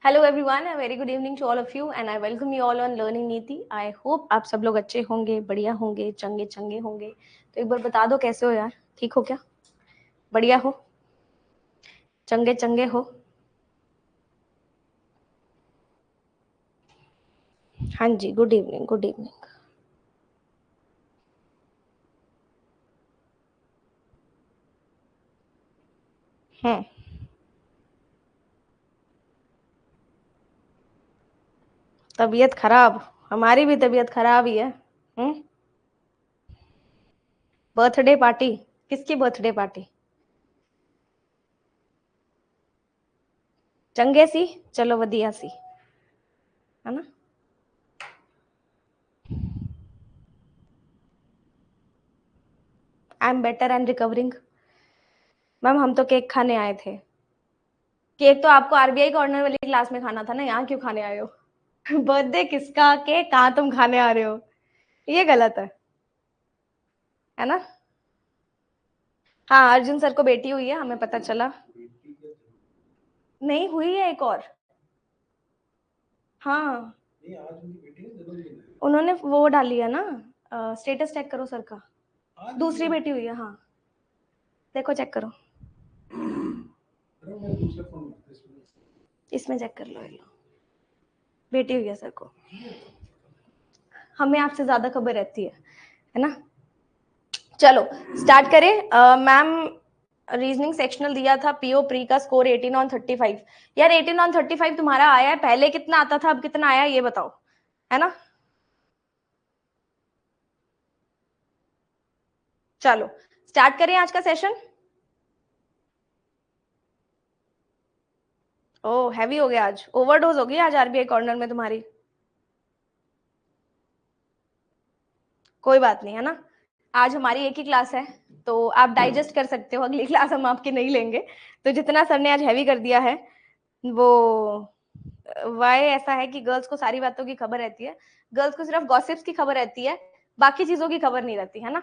Hello everyone, a very good evening to all of you and I welcome you all on learning Niti. I hope आप सब लोग अच्छे होंगे, बढ़िया होंगे, चंगे चंगे होंगे। तो एक बार बता दो कैसे हो यार, ठीक हो क्या? बढ़िया हो, चंगे चंगे हो? हाँ जी, गुड इवनिंग, गुड इवनिंग। हम्म। तबीयत खराब? हमारी भी तबीयत खराब ही है। हम्म। Birthday party? किसकी बर्थडे पार्टी? चंगे सी? चलो वधिया सी, है ना? I am better and recovering. Ma'am हम तो केक खाने आए थे। केक तो आपको आरबीआई कॉर्नर वाली क्लास में खाना था ना, यहाँ क्यों खाने आए हो? बर्थडे किसका, केक कहाँ तुम खाने आ रहे हो? ये गलत है ना? हाँ, अर्जुन सर को बेटी हुई है, हमें पता चला। नहीं हुई है एक और? हाँ, उन्होंने वो डाली है ना, स्टेटस चेक करो सर का। दूसरी बेटी हुई है, हाँ। देखो चेक करो, इसमें चेक कर लो, ये लो, बेटी हुई है सर को। हमें आपसे ज्यादा खबर रहती है ना? चलो स्टार्ट करें। मैम रीजनिंग सेक्शनल दिया था, पीओ प्री का स्कोर 18 ऑन 35। यार 18 ऑन 35 तुम्हारा आया है, पहले कितना आता था, अब कितना आया ये बताओ, है ना? चलो स्टार्ट करें आज का सेशन। ओ हैवी हो गया आज, ओवरडोज हो गई आज आरबीआई कॉर्नर में तुम्हारी। कोई बात नहीं, है ना? आज हमारी एक ही क्लास है, तो आप डाइजेस्ट कर सकते हो, अगली क्लास हम आपकी नहीं लेंगे। तो जितना सर ने आज हैवी कर दिया है वो वाई ऐसा है कि गर्ल्स को सारी बातों की खबर रहती है, गर्ल्स को सिर्फ गॉसिप्स की खबर रहती है, बाकी चीजों की खबर नहीं रहती, है ना?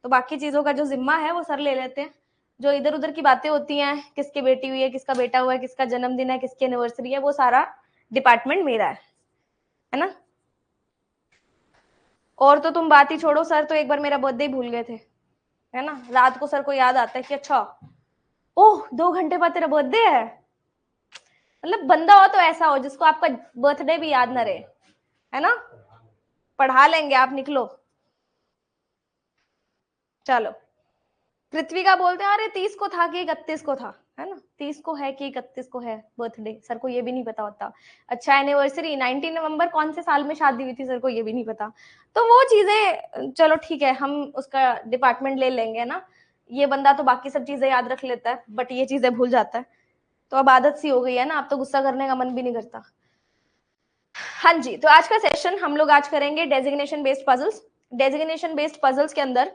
तो बाकी चीजों का जो जिम्मा है वो सर ले लेते हैं। जो इधर उधर की बातें होती हैं, किसकी बेटी हुई है, किसका बेटा हुआ है, किसका जन्मदिन है, किसकी एनिवर्सरी है, वो सारा डिपार्टमेंट मेरा है ना? और तो तुम बात ही छोड़ो, सर तो एक बार मेरा बर्थडे ही भूल गए थे, है ना? रात को सर को याद आता है कि अच्छा, ओह 2 घंटे बाद तेरा बर्थडे है। मतलब बंदा हो तो ऐसा हो जिसको आपका बर्थडे भी याद ना रहे, है ना? पढ़ा लेंगे, आप निकलो। चलो, पृथ्वी का बोलते हैं अरे 30 को था कि 31 को था, है ना? 30 को है कि 31 को है बर्थडे, सर को ये भी नहीं पता होता। अच्छा एनिवर्सरी 19 नवंबर, कौन से साल में शादी हुई थी, सर को ये भी नहीं पता। तो वो चीजें चलो ठीक है, हम उसका डिपार्टमेंट ले लेंगे ना। ये बंदा तो बाकी सब चीजें याद रख लेता है, बट ये चीजें भूल जाता है। तो अब आदत सी हो गई है ना, अब तो गुस्सा करने का मन भी नहीं करता। हाँ जी, तो आज का सेशन हम लोग आज करेंगे designation based puzzles. Designation based puzzles के अंदर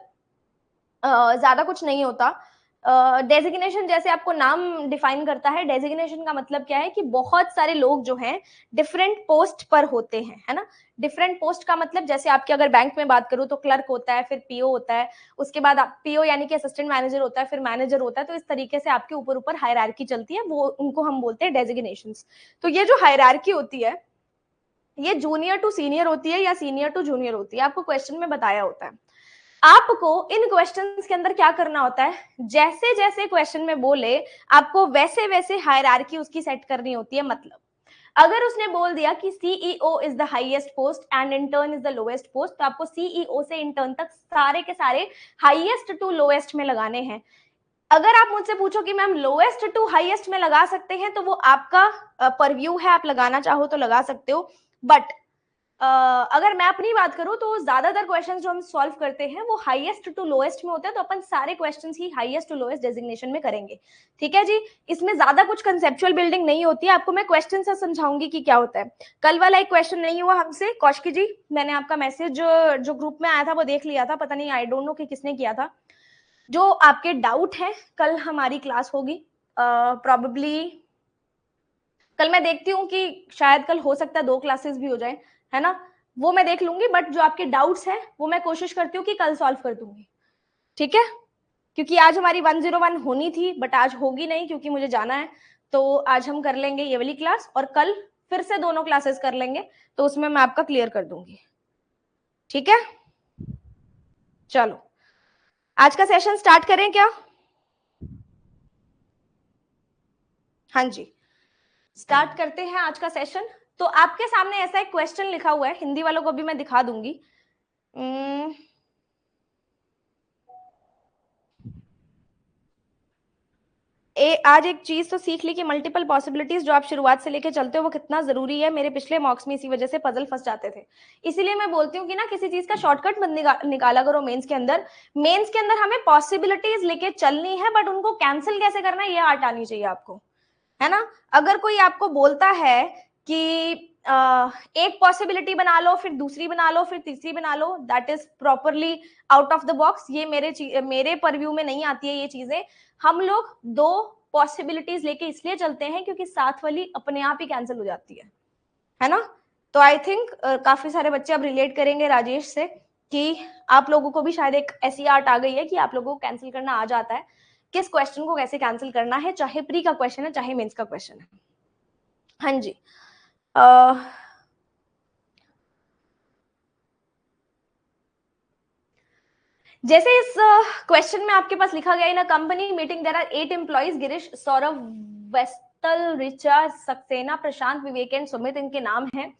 ज्यादा कुछ नहीं होता। डेजिग्नेशन जैसे आपको नाम डिफाइन करता है, डेजिग्नेशन का मतलब क्या है कि बहुत सारे लोग जो हैं डिफरेंट पोस्ट पर होते हैं, है ना? डिफरेंट पोस्ट का मतलब जैसे आपके अगर बैंक में बात करूं तो क्लर्क होता है, फिर पीओ होता है, उसके बाद पीओ यानी कि असिस्टेंट मैनेजर होता है, फिर मैनेजर होता है। तो इस तरीके से आपके ऊपर ऊपर हायरार्की चलती है, वो उनको हम बोलते हैं डेजिग्नेशंस। तो ये जो हायरार्की होती है ये जूनियर टू सीनियर होती है या सीनियर टू जूनियर होती है, आपको क्वेश्चन में बताया होता है। आपको इन क्वेश्चंस के अंदर क्या करना होता है, जैसे जैसे क्वेश्चन में बोले आपको वैसे वैसे हायरार्की उसकी सेट करनी होती है। मतलब अगर उसने बोल दिया कि CEO is the highest post and intern is the lowest post, तो आपको सीईओ से इंटर्न तक सारे के सारे हाईएस्ट टू लोएस्ट में लगाने हैं। अगर आप मुझसे पूछो कि मैम लोएस्ट टू हाईएस्ट में लगा सकते हैं, तो वो आपका परव्यू है, आप लगाना चाहो तो लगा सकते हो। बट अगर मैं अपनी बात करूं तो ज्यादातर क्वेश्चंस जो हम सॉल्व करते हैं वो हाईएस्ट टू लोएस्ट में होते हैं, तो अपन सारे क्वेश्चंस ही हाईएस्ट टू लोएस्ट डेजिग्नेशन में करेंगे। ठीक है जी? इसमें ज्यादा कुछ कंसेप्चुअल बिल्डिंग नहीं होती है, आपको मैं क्वेश्चन से समझाऊंगी कि क्या होता है। कल वाला एक क्वेश्चन नहीं हुआ हमसे, कौशिकी जी मैंने आपका मैसेज जो ग्रुप में आया था वो देख लिया था, पता नहीं आई डोंट नो कि किसने किया था। जो आपके डाउट है, कल हमारी क्लास होगी प्रॉबेबली। कल मैं देखती हूँ कि शायद कल हो सकता है 2 क्लासेस भी हो जाए, है ना? वो मैं देख लूंगी, बट जो आपके डाउट्स हैं वो मैं कोशिश करती हूँ कि कल सॉल्व कर दूंगी। ठीक है? क्योंकि आज हमारी 101 होनी थी बट आज होगी नहीं क्योंकि मुझे जाना है। तो आज हम कर लेंगे ये वाली क्लास और कल फिर से दोनों क्लासेस कर लेंगे, तो उसमें मैं आपका क्लियर कर दूंगी। ठीक है, चलो आज का सेशन स्टार्ट करें क्या? हाँ जी, स्टार्ट करते हैं आज का सेशन। तो आपके सामने ऐसा एक क्वेश्चन लिखा हुआ है, हिंदी वालों को भी मैं दिखा दूंगी। आज एक चीज तो सीख ली कि मल्टीपल पॉसिबिलिटीज जो आप शुरुआत से लेके चलते हो वो कितना जरूरी है। मेरे पिछले मॉक्स में इसी वजह से पजल फंस जाते थे। इसीलिए मैं बोलती हूँ कि ना किसी चीज का शॉर्टकट मत निकाला करो मेंस के अंदर। मेंस के अंदर हमें पॉसिबिलिटीज लेके चलनी है, बट उनको कैंसिल कैसे करना है ये आर्ट आनी चाहिए आपको, है ना। अगर कोई आपको बोलता है कि एक पॉसिबिलिटी बना लो, फिर दूसरी बना लो, फिर तीसरी बना लो, that is properly out of the box. ये मेरे परव्यू में नहीं आती है ये चीजें। हम लोग दो पॉसिबिलिटीज लेके इसलिए चलते हैं क्योंकि साथ वाली अपने आप ही कैंसिल हो जाती है ना। तो आई थिंक काफी सारे बच्चे अब रिलेट करेंगे राजेश से कि आप लोगों को भी शायद एक ऐसी आर्ट आ गई है कि आप लोगों को कैंसिल करना आ जाता है, किस क्वेश्चन को कैसे कैंसिल करना है, चाहे प्री का क्वेश्चन है चाहे मेंस का क्वेश्चन है। हाँ जी, जैसे इस क्वेश्चन में आपके पास लिखा गया, in a company meeting there are 8 employees, Girish, Saurabh, Vestal, Richa, Saxena, Prashant, Vivek and Sumit इनके नाम हैं।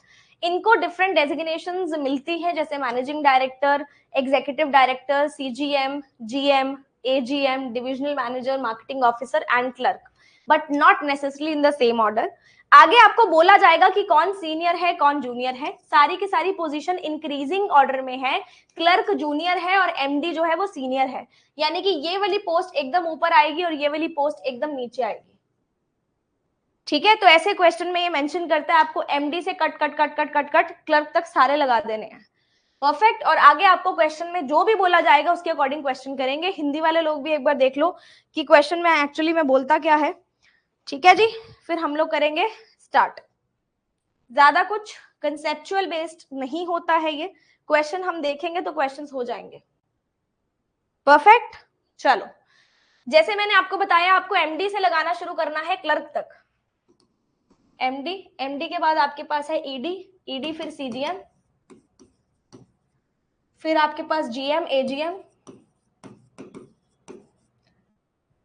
इनको डिफरेंट डेजिग्नेशंस मिलती है, जैसे managing director, executive director, CGM, GM, AGM, divisional manager, marketing officer and clerk, but not necessarily in the same order. आगे आपको बोला जाएगा कि कौन सीनियर है कौन जूनियर है। सारी की सारी पोजीशन इंक्रीजिंग ऑर्डर में है, क्लर्क जूनियर है और एमडी जो है वो सीनियर है, यानी कि ये वाली पोस्ट एकदम ऊपर आएगी और ये वाली पोस्ट एकदम नीचे आएगी। ठीक है, तो ऐसे क्वेश्चन में ये मेंशन करता है आपको एमडी से cut cut cut cut cut cut clerk तक सारे लगा देने हैं। परफेक्ट। और आगे आपको क्वेश्चन में जो भी बोला जाएगा उसके अकॉर्डिंग क्वेश्चन करेंगे। हिंदी वाले लोग भी एक बार देख लो कि क्वेश्चन में एक्चुअली में बोलता क्या है। ठीक है जी, फिर हम लोग करेंगे स्टार्ट। ज्यादा कुछ कंसेप्चुअल बेस्ड नहीं होता है ये क्वेश्चन, हम देखेंगे तो क्वेश्चंस हो जाएंगे। परफेक्ट, चलो जैसे मैंने आपको बताया आपको एमडी से लगाना शुरू करना है क्लर्क तक। एमडी, एमडी के बाद आपके पास है ईडी, ईडी फिर सीजीएम, फिर आपके पास जीएम, एजीएम,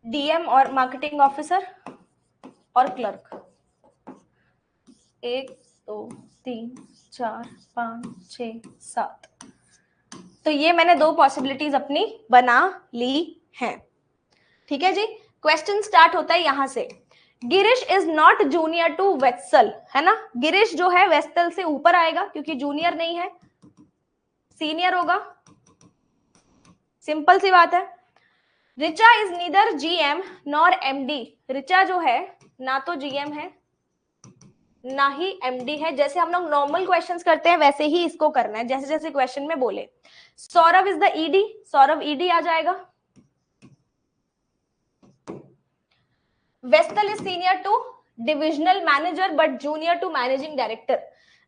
डीएम और मार्केटिंग ऑफिसर और क्लर्क। 1 2 3 4 5 6 7। तो ये मैंने दो पॉसिबिलिटीज अपनी बना ली हैं। ठीक है जी, क्वेश्चन स्टार्ट होता है यहां से। Girish is not junior to Vestal, है ना। गिरीश जो है वेस्टल से ऊपर आएगा क्योंकि जूनियर नहीं है, सीनियर होगा, सिंपल सी बात है। Richa is neither GM nor MD, Richa जो है ना तो जीएम है ना ही एमडी है। जैसे हम लोग नॉर्मल क्वेश्चंस करते हैं वैसे ही इसको करना है, जैसे जैसे क्वेश्चन में बोले। Saurabh is the ED, Saurabh ED आ जाएगा। Vestal is senior to divisional manager but junior to managing director.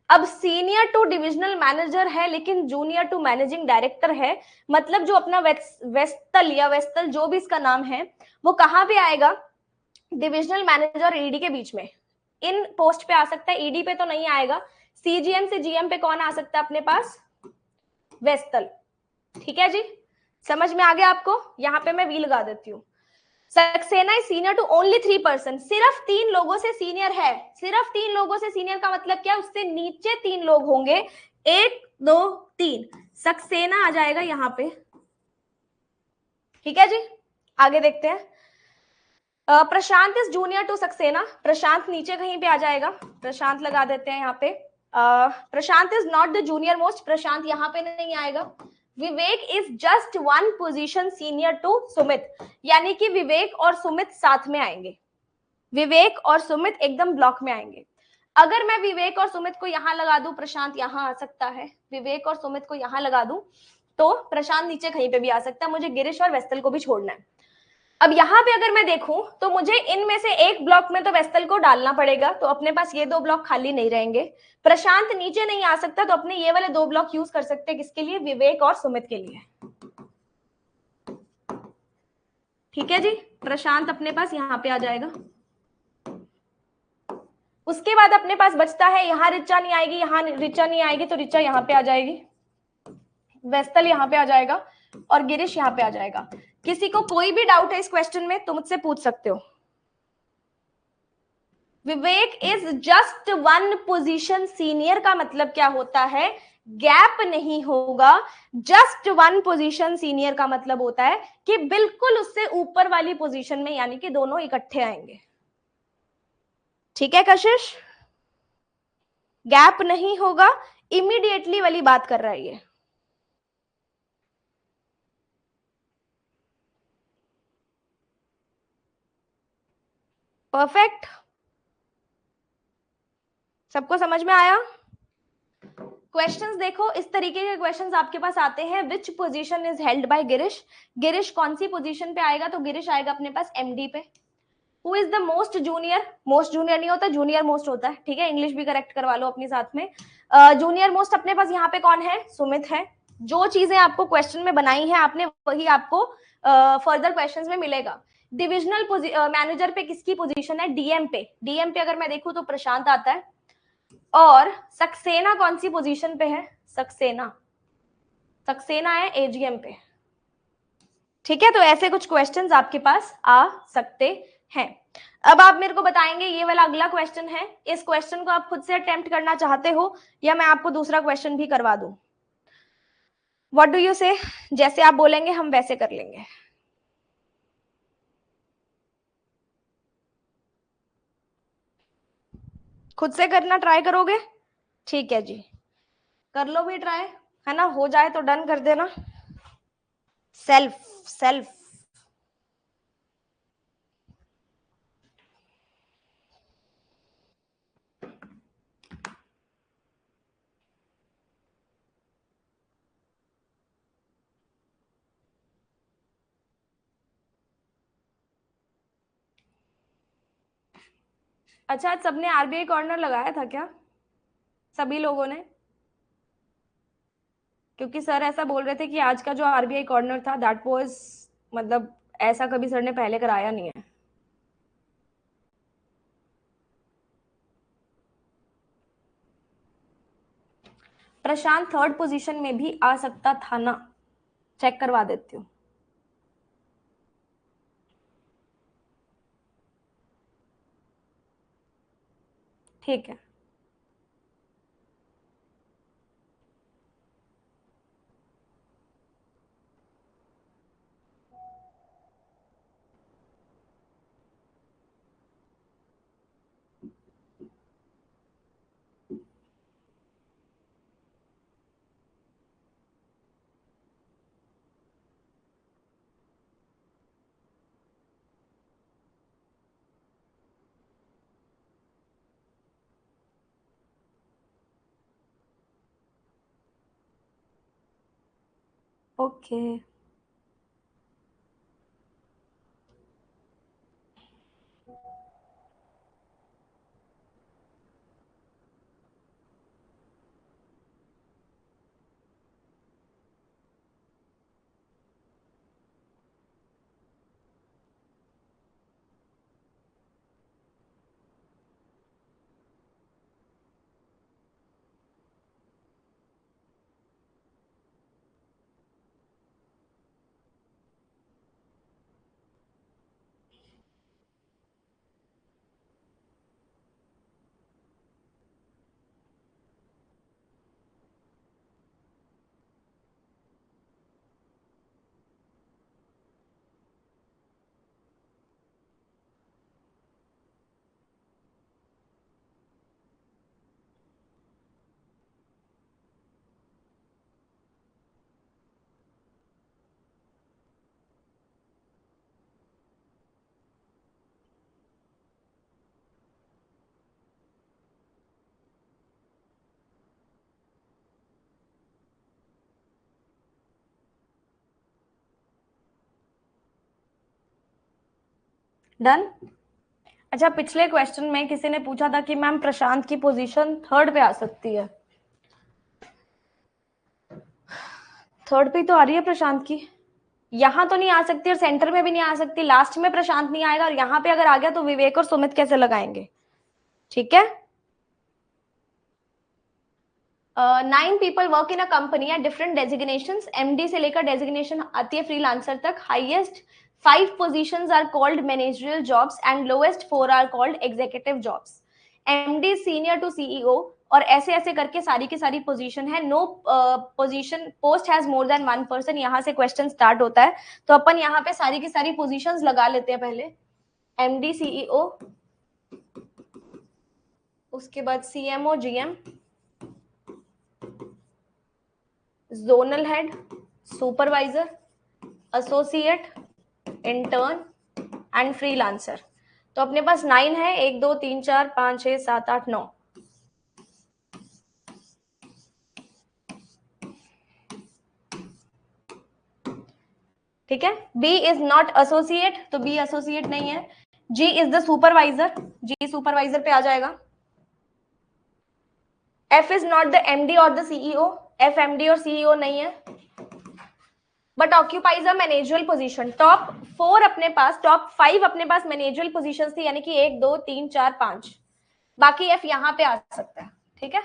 अब सीनियर टू डिविजनल मैनेजर है लेकिन जूनियर टू मैनेजिंग डायरेक्टर है, मतलब जो अपना वेस्टल या वेस्टल जो भी इसका नाम है वो कहां पे आएगा, डिविजनल मैनेजर और ईडी के बीच में। इन पोस्ट पे आ सकता है, ईडी पे तो नहीं आएगा। सीजीएम से जीएम पे कौन आ सकता है अपने पास, वेस्टल। ठीक है जी, समझ में आ गया आपको। यहां पे मैं वी लगा देती हूँ। Saxena is senior to only 3 person, सिर्फ 3 लोगों से सीनियर है। सिर्फ 3 लोगों से सीनियर का मतलब क्या, उससे नीचे 3 लोग होंगे, 1 2 3, सक्सेना आ जाएगा यहां पे। ठीक है जी, आगे देखते हैं। प्रशांत इज जूनियर टू सक्सेना, प्रशांत नीचे कहीं पे आ जाएगा, प्रशांत लगा देते हैं यहाँ पे। Prashant is not the junior most, Prashant यहाँ पे नहीं आएगा। Vivek is just 1 position senior to Sumit, यानी कि विवेक और सुमित साथ में आएंगे, विवेक और सुमित एकदम ब्लॉक में आएंगे। अगर मैं विवेक और सुमित को यहां लगा दूं, प्रशांत यहां आ सकता है, विवेक और सुमित को यहां लगा दूं तो प्रशांत नीचे कहीं पे भी आ सकता है, मुझे गिरीश और वेस्टल को भी छोड़ना है। अब यहाँ पे अगर मैं देखूं तो मुझे इनमें से एक ब्लॉक में तो वेस्टल को डालना पड़ेगा, तो अपने पास ये 2 ब्लॉक खाली नहीं रहेंगे। प्रशांत नीचे नहीं आ सकता तो अपने ये वाले 2 ब्लॉक यूज कर सकते हैं, किसके लिए, विवेक और सुमित के लिए। ठीक है जी, प्रशांत अपने पास यहाँ पे आ जाएगा। उसके बाद अपने पास बचता है, यहाँ ऋचा नहीं आएगी, यहाँ ऋचा नहीं आएगी, तो ऋचा यहाँ पे आ जाएगी, वेस्तल यहाँ पे आ जाएगा और गिरीश यहाँ पे आ जाएगा। किसी को कोई भी डाउट है इस क्वेश्चन में तो मुझसे पूछ सकते हो। Vivek is just one position senior का मतलब क्या होता है? गैप नहीं होगा। जस्ट वन पोजीशन सीनियर का मतलब होता है कि बिल्कुल उससे ऊपर वाली पोजीशन में, यानी कि दोनों इकट्ठे आएंगे। ठीक है कशिश, गैप नहीं होगा, इमीडिएटली वाली बात कर रहा है ये। परफेक्ट, सबको समझ में आया? क्वेश्चंस देखो, इस तरीके के क्वेश्चंस आपके पास आते हैं। Which position is held by Girish? Girish कौन सी पोजीशन पे आएगा? तो गिरीश आएगा अपने पास एमडी पे। Who is the most junior? Most junior नहीं होता, जूनियर मोस्ट होता है। ठीक है, इंग्लिश भी करेक्ट करवा लो अपनी साथ में। जूनियर मोस्ट अपने पास यहाँ पे कौन है? सुमित है। जो चीजें आपको क्वेश्चन में बनाई है आपने, वही आपको फर्दर क्वेश्चंस में मिलेगा। डिविजनल मैनेजर पे किसकी पोजीशन है? डीएम पे। डीएम पे अगर मैं देखूं तो प्रशांत आता है। और सक्सेना कौन सी पोजीशन पे है? सक्सेना, सक्सेना है एजीएम पे। ठीक है, तो ऐसे कुछ क्वेश्चंस आपके पास आ सकते हैं। अब आप मेरे को बताएंगे, ये वाला अगला क्वेश्चन है, इस क्वेश्चन को आप खुद से अटेम्प्ट करना चाहते हो या मैं आपको दूसरा क्वेश्चन भी करवा दूं? व्हाट डू यू से? जैसे आप बोलेंगे हम वैसे कर लेंगे। खुद से करना ट्राई करोगे? ठीक है जी, कर लो भी ट्राई, है ना? हो जाए तो डन कर देना। सेल्फ सेल्फ अच्छा, आज सबने आरबीआई कॉर्नर लगाया था क्या? सभी लोगों ने? क्योंकि सर ऐसा बोल रहे थे कि आज का जो आरबीआई कॉर्नर था दैट वाज, मतलब ऐसा कभी सर ने पहले कराया नहीं है। प्रशांत थर्ड पोजीशन में भी आ सकता था ना? चेक करवा देती हूँ। ठीक है, ओके। डन। अच्छा, पिछले क्वेश्चन में किसी ने पूछा था कि मैम प्रशांत की पोजीशन थर्ड पे आ सकती है। थर्ड पे तो आ रही है प्रशांत की, यहाँ तो नहीं आ सकती और सेंटर में भी नहीं आ सकती, लास्ट में प्रशांत नहीं आएगा और यहाँ पे अगर आ गया तो विवेक और सुमित कैसे लगाएंगे? ठीक है। 9 people work in a company at different designations, MD से लेकर डेजिग्नेशन आती है फ्रीलांसर तक। Highest 5 positions are called managerial jobs and lowest 4 are called executive jobs. MD senior to CEO, और ऐसे ऐसे करके सारी की सारी पोजीशन है। No position post has more than 1 person, यहाँ से क्वेश्चन स्टार्ट होता है। तो अपन यहाँ पे सारी की सारी पोजीशंस लगा लेते हैं पहले। एमडी सीईओ, उसके बाद CMO GM, zonal head, supervisor, associate, intern and freelancer. तो अपने पास 9 है, 1 2 3 4 5 6 7 8 9। ठीक है। बी इज नॉट एसोसिएट, तो बी एसोसिएट नहीं है। G is the supervisor, G supervisor पे आ जाएगा। F is not the MD or the CEO, F MD और सीईओ नहीं है, but occupies a managerial position. Top 4 अपने पास, टॉप 5 अपने पास मैनेजरियल पोजीशन थी, यानी कि 1 2 3 4 5। बाकी एफ यहां पे आ सकता है। ठीक है।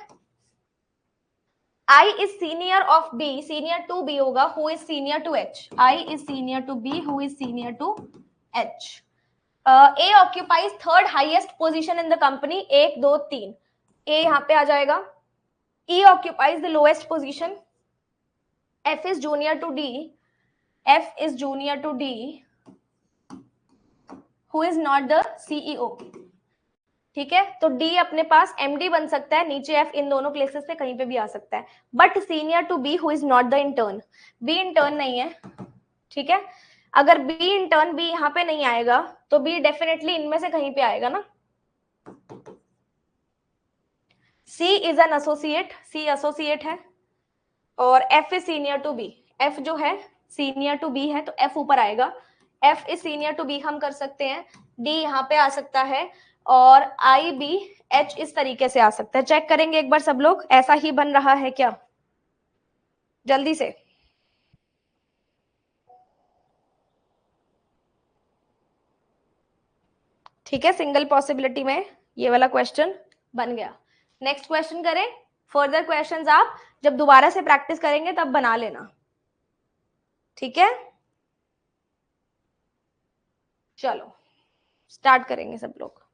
I is senior of B, senior to B होगा, who is senior to H, I is senior to B, who is senior to H. A occupies third highest position in the company, 1 2 3, A यहाँ पे आ जाएगा। E occupies the lowest position, F is junior to D, F is junior to D, who is not the CEO। ठीक है। तो D अपने पास MD बन सकता है, नीचे एफ, इन दोनों प्लेसेस पे कहीं पे भी आ सकता है, but senior to B who is not the intern. B intern नहीं है। ठीक है। अगर बी इंटर्न बी यहाँ पे नहीं आएगा तो बी डेफिनेटली इनमें से कहीं पे आएगा ना। C is an associate, C associate है, और F is senior to B, F जो है सीनियर टू बी है, तो एफ ऊपर आएगा। F is senior to B हम कर सकते हैं, डी यहाँ पे आ सकता है, और आई बी एच इस तरीके से आ सकता है। चेक करेंगे एक बार सब लोग, ऐसा ही बन रहा है क्या, जल्दी से। ठीक है। सिंगल पॉसिबिलिटी में ये वाला क्वेश्चन बन गया। नेक्स्ट क्वेश्चन करें। फर्दर क्वेश्चंस आप जब दोबारा से प्रैक्टिस करेंगे तब बना लेना। ठीक है। चलो स्टार्ट करेंगे सब लोग।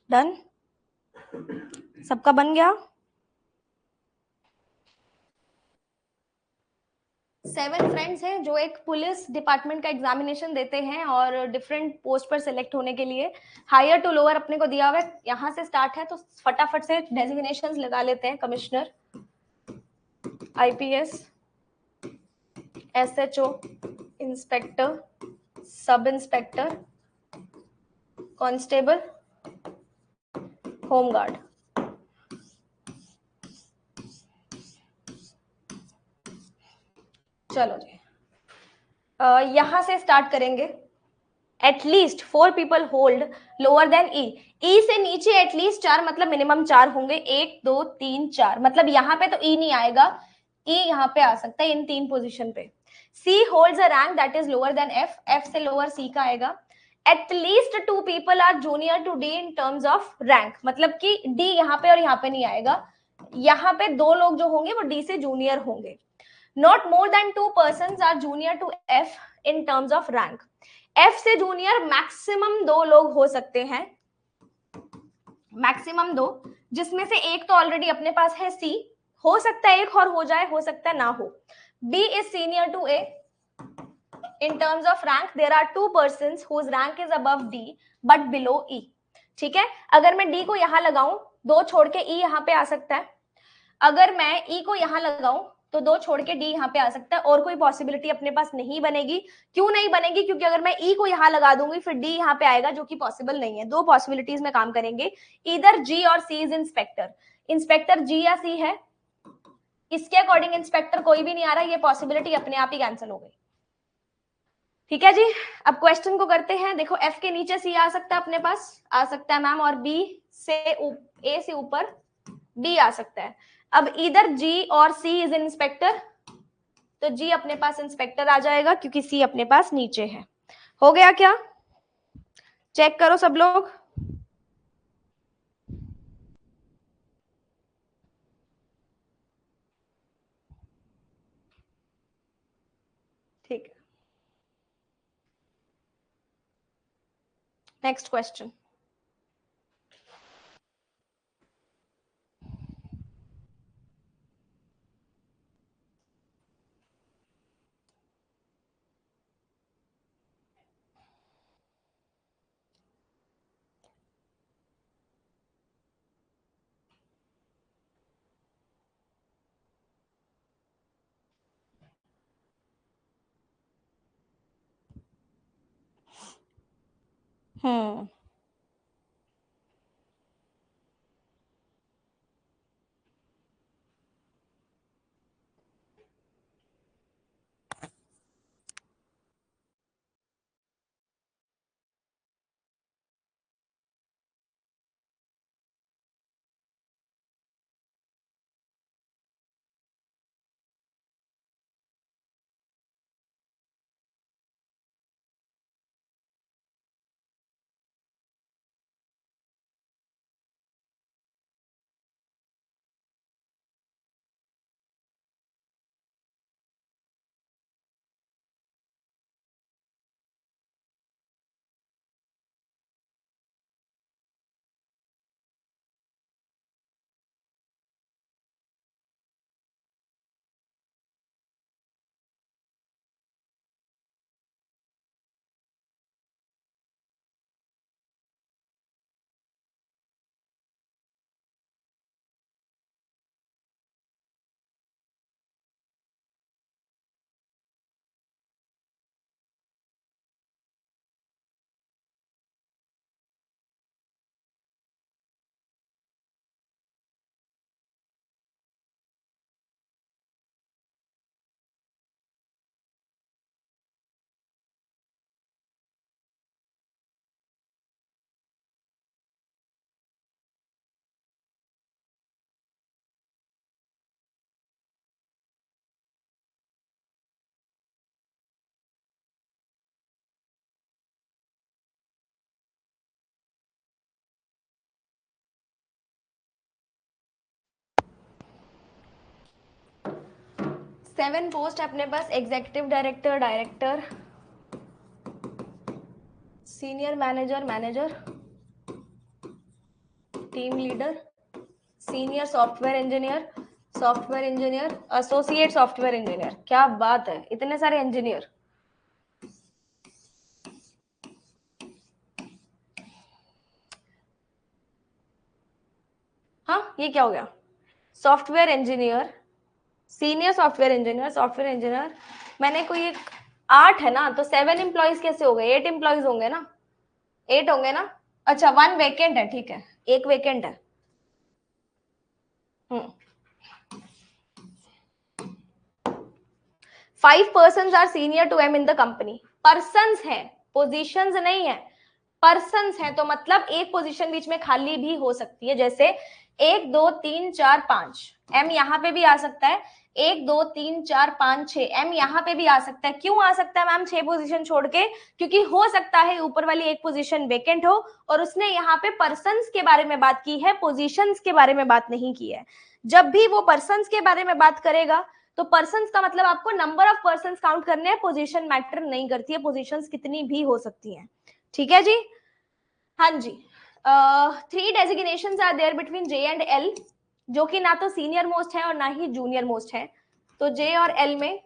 डन, सबका बन गया। 7 फ्रेंड्स हैं जो एक पुलिस डिपार्टमेंट का एग्जामिनेशन देते हैं और डिफरेंट पोस्ट पर सिलेक्ट होने के लिए हायर टू लोअर अपने को दिया हुआ है, यहाँ से स्टार्ट है तो फटाफट से डेजिग्नेशंस लगा लेते हैं। Commissioner, IPS, SHO, inspector, sub inspector, constable, home guard. चलो जी, यहां से स्टार्ट करेंगे। At least 4 people hold lower than E. E से नीचे एटलीस्ट 4 मतलब मिनिमम 4 होंगे। 1 2 3 4 मतलब यहाँ पे तो ई नहीं आएगा, ई यहाँ पे आ सकता है इन 3 पोजीशन पे। C holds a rank that is lower than F, F से लोअर सी का आएगा। At least 2 people are junior to D in terms of rank, मतलब कि डी यहाँ पे और यहाँ पे नहीं आएगा, यहाँ पे 2 लोग जो होंगे वो डी से जूनियर होंगे। Not more than 2 persons are junior to F in terms of rank. F से जूनियर मैक्सिमम 2 लोग हो सकते हैं, मैक्सिमम 2, जिसमें से एक तो ऑलरेडी अपने पास है सी, हो सकता है एक और हो जाए, हो सकता है ना हो। B is senior to A in terms of rank, there are 2 persons whose rank is above D but below E। ठीक है, अगर मैं डी को यहां लगाऊं, 2 छोड़ के ई यहां पे आ सकता है। अगर मैं ई को यहां लगाऊं तो 2 छोड़ के डी यहाँ पे आ सकता है, और कोई पॉसिबिलिटी अपने पास नहीं बनेगी। क्यों नहीं बनेगी? क्योंकि अगर मैं ई को यहाँ लगा दूंगी फिर डी यहाँ पे आएगा, जो कि पॉसिबल नहीं है। 2 पॉसिबिलिटीज में काम करेंगे, इधर जी और सी इज इंस्पेक्टर, इंस्पेक्टर जी या सी है, इसके अकॉर्डिंग इंस्पेक्टर कोई भी नहीं आ रहा, ये पॉसिबिलिटी अपने आप ही कैंसिल हो गई। ठीक है जी, अब क्वेश्चन को करते हैं। देखो एफ के नीचे सी आ सकता है, अपने पास आ सकता है मैम, और बी से ए से ऊपर डी आ सकता है। अब इधर जी और सी इज इंस्पेक्टर, तो जी अपने पास इंस्पेक्टर आ जाएगा क्योंकि सी अपने पास नीचे है। हो गया क्या? चेक करो सब लोग। ठीक है, next question. Hmm, seven post है अपने पास, executive director, director, senior manager, manager, team leader, senior software engineer, associate software engineer. क्या बात है, इतने सारे इंजीनियर। हाँ, ये क्या हो गया? Software engineer, senior software engineer. मैंने कोई एक 8 है ना, तो 7 एम्प्लॉइज कैसे हो गए? 8 एम्प्लॉइज होंगे ना, 8 होंगे ना। अच्छा, 1 वेकेंट है, ठीक है, एक वेकेंट है। 5 persons are senior to M in the company. Persons है, पोजिशंस नहीं है, पर्सन्स है, तो मतलब एक पोजीशन बीच में खाली भी हो सकती है। जैसे 1 2 3 4 5, एम यहाँ पे भी आ सकता है। 1 2 3 4 5 6, एम यहाँ पे भी आ सकता है। क्यों आ सकता है मैम 6 पोजीशन छोड़ के? क्योंकि हो सकता है ऊपर वाली एक पोजीशन वेकेंट हो और उसने यहाँ पे पर्सन्स के बारे में बात की है, पोजीशंस के बारे में बात नहीं की है। जब भी वो पर्सन्स के बारे में बात करेगा तो पर्सन्स का मतलब आपको नंबर ऑफ पर्सन्स काउंट करने हैं, पोजीशन मैटर नहीं करती है, पोजीशंस कितनी भी हो सकती हैं। ठीक है जी। हाँ जी। 3 designations are there between J and L, जो कि ना तो सीनियर मोस्ट है और ना ही जूनियर मोस्ट है। तो जे और एल में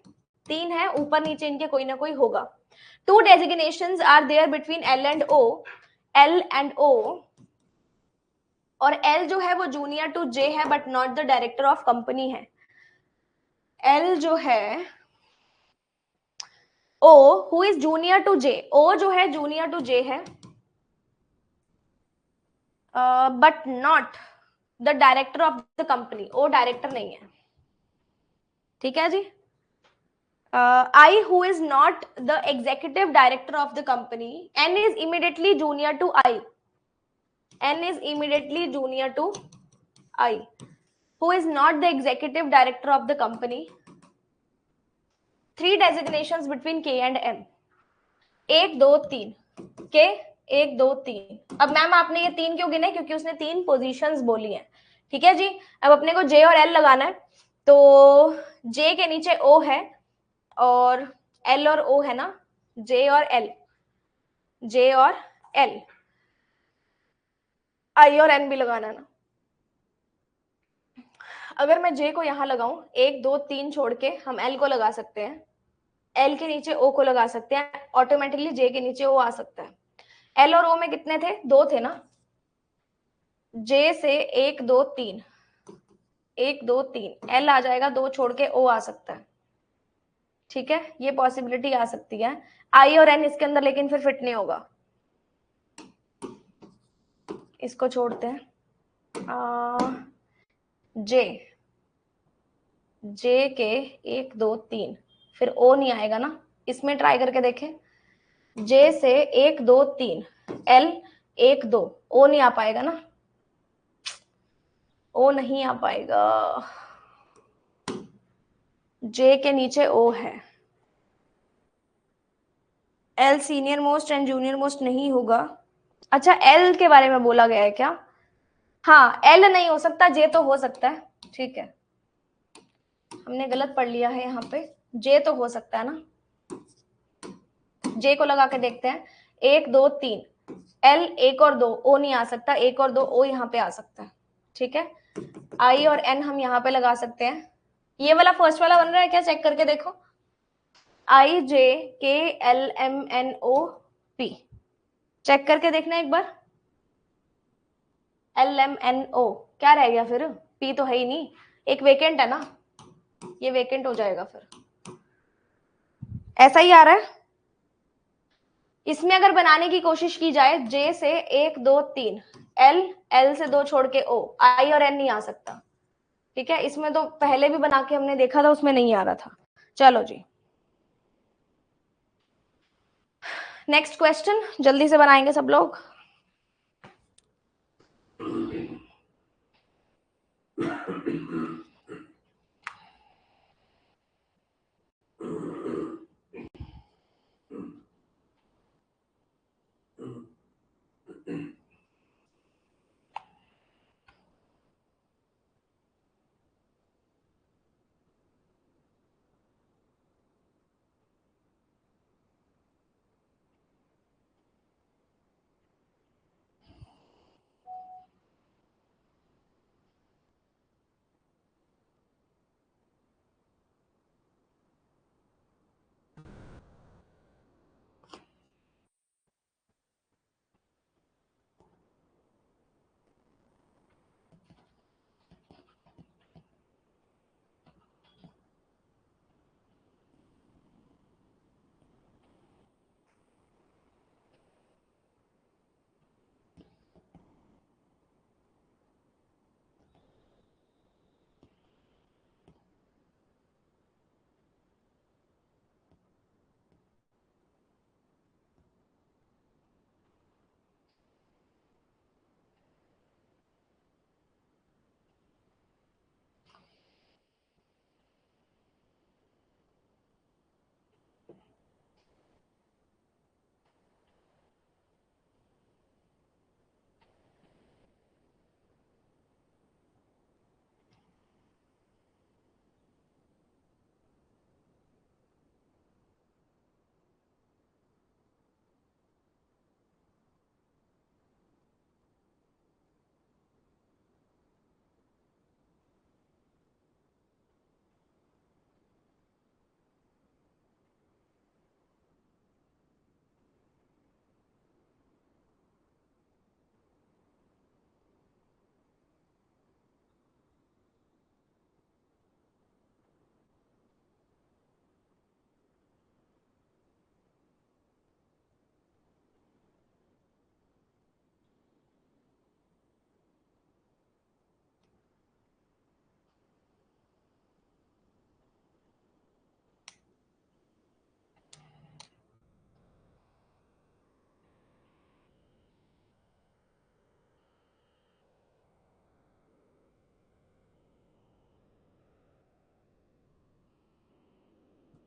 3 है, ऊपर नीचे इनके कोई ना कोई होगा। 2 designations are there between L and O, L and O, और एल जो है वो जूनियर टू जे है but not the director of company है। एल जो है O, who is junior to J, O जो है जूनियर टू जे है, but not the director of the company, O director नहीं है। ठीक है जी। I, who is not the executive director of the company, N is immediately junior to I. N is immediately junior to I, who is not the executive director of the company. 3 designations between K and M. 1 2 3 K, 1 2 3। अब ma'am आपने ये 3 क्यों गिने? क्योंकि उसने 3 positions बोली हैं। ठीक है जी। अब अपने को J और L लगाना है, तो J के नीचे O है और L और O है ना, J और L, J और L, I और N भी लगाना है ना। अगर मैं J को यहां लगाऊं, 1 2 3 छोड़ के हम L को लगा सकते हैं, L के नीचे O को लगा सकते हैं, ऑटोमेटिकली J के नीचे O आ सकता है। L और O में कितने थे? 2 थे ना। J से 1 2 3, 1 2 3, L आ जाएगा, 2 छोड़ के O आ सकता है। ठीक है, ये पॉसिबिलिटी आ सकती है। I और N इसके अंदर लेकिन फिर फिट नहीं होगा, इसको छोड़ते हैं। जे के 1 2 3, फिर ओ नहीं आएगा ना, इसमें ट्राई करके देखें। जे से 1 2 3, एल 1 2, ओ नहीं आ पाएगा ना, ओ नहीं आ पाएगा। जे के नीचे ओ है, L senior most and junior most नहीं होगा। अच्छा, एल के बारे में बोला गया है क्या? हाँ, एल नहीं हो सकता, जे तो हो सकता है। ठीक है, हमने गलत पढ़ लिया है यहाँ पे, जे तो हो सकता है ना। जे को लगा के देखते हैं, 1 2 3, एल 1 और 2, ओ नहीं आ सकता, 1 और 2 ओ यहाँ पे आ सकता है। ठीक है, आई और एन हम यहाँ पे लगा सकते हैं। ये वाला फर्स्ट वाला बन रहा है क्या? चेक करके देखो। I J K L M N O P, check करके देखना एक बार। एल एम एन ओ क्या रह गया फिर? पी तो है ही नहीं, एक वेकेंट है ना, ये वेकेंट हो जाएगा फिर। ऐसा ही आ रहा है। इसमें अगर बनाने की कोशिश की जाए, जे से 1 2 3, एल, एल से 2 छोड़ के ओ, आई और एन नहीं आ सकता। ठीक है, इसमें तो पहले भी बना के हमने देखा था, उसमें नहीं आ रहा था। चलो जी, नेक्स्ट क्वेश्चन जल्दी से बनाएंगे सब लोग।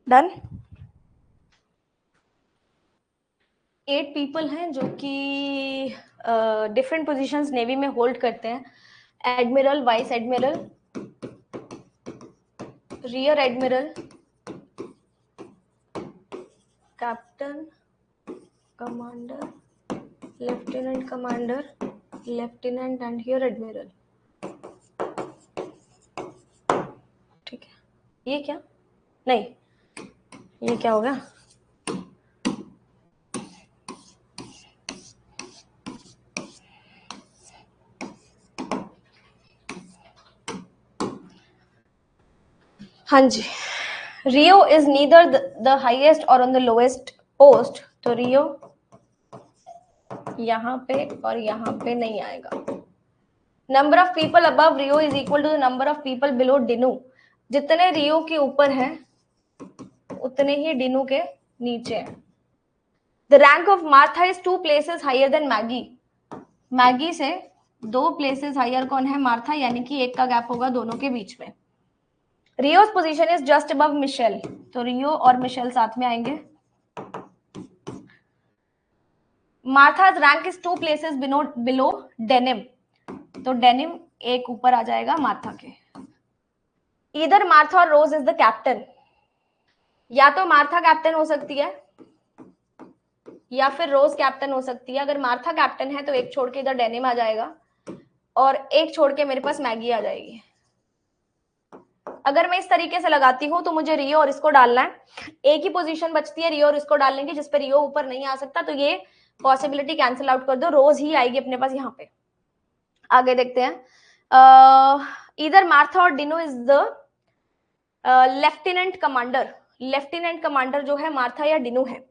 डन। 8 पीपल हैं जो कि डिफरेंट पोजीशंस नेवी में होल्ड करते हैं। Admiral, vice admiral, rear admiral, captain, commander, lieutenant commander, lieutenant and rear admiral. ठीक है, ये क्या, नहीं ये क्या हो गया, हाँ जी। Rio is neither the highest or on the lowest post, तो रियो यहाँ पे और यहाँ पे नहीं आएगा। Number of people above Rio is equal to the number of people below Dino. जितने रियो के ऊपर हैं उतने ही डिनू के नीचे हैं। The rank of Martha is 2 places higher than Maggie. Maggie से 2 प्लेसेस हायर कौन है, मार्था, यानी कि 1 का गैप होगा दोनों के बीच में। Rio's position is just above Michelle, तो रियो और मिशेल साथ में आएंगे। Martha's rank is 2 places below Denim, तो डेनिम 1 ऊपर आ जाएगा मार्था के। इधर मार्था और रोज इज द कैप्टन, या तो मार्था कैप्टन हो सकती है या फिर रोज कैप्टन हो सकती है। अगर मार्था कैप्टन है तो 1 छोड़ के इधर डेनिम आ जाएगा और 1 छोड़ के मेरे पास मैगी आ जाएगी। अगर मैं इस तरीके से लगाती हूँ तो मुझे रियो और इसको डालना है, एक ही पोजीशन बचती है रियो और इसको डालने की, जिसपे रियो ऊपर नहीं आ सकता, तो ये पॉसिबिलिटी कैंसिल आउट कर दो, रोज ही आएगी अपने पास यहाँ पे। आगे देखते हैं। इधर मार्था और Dino is the lieutenant commander. Lieutenant commander जो है मार्था या डिनो है,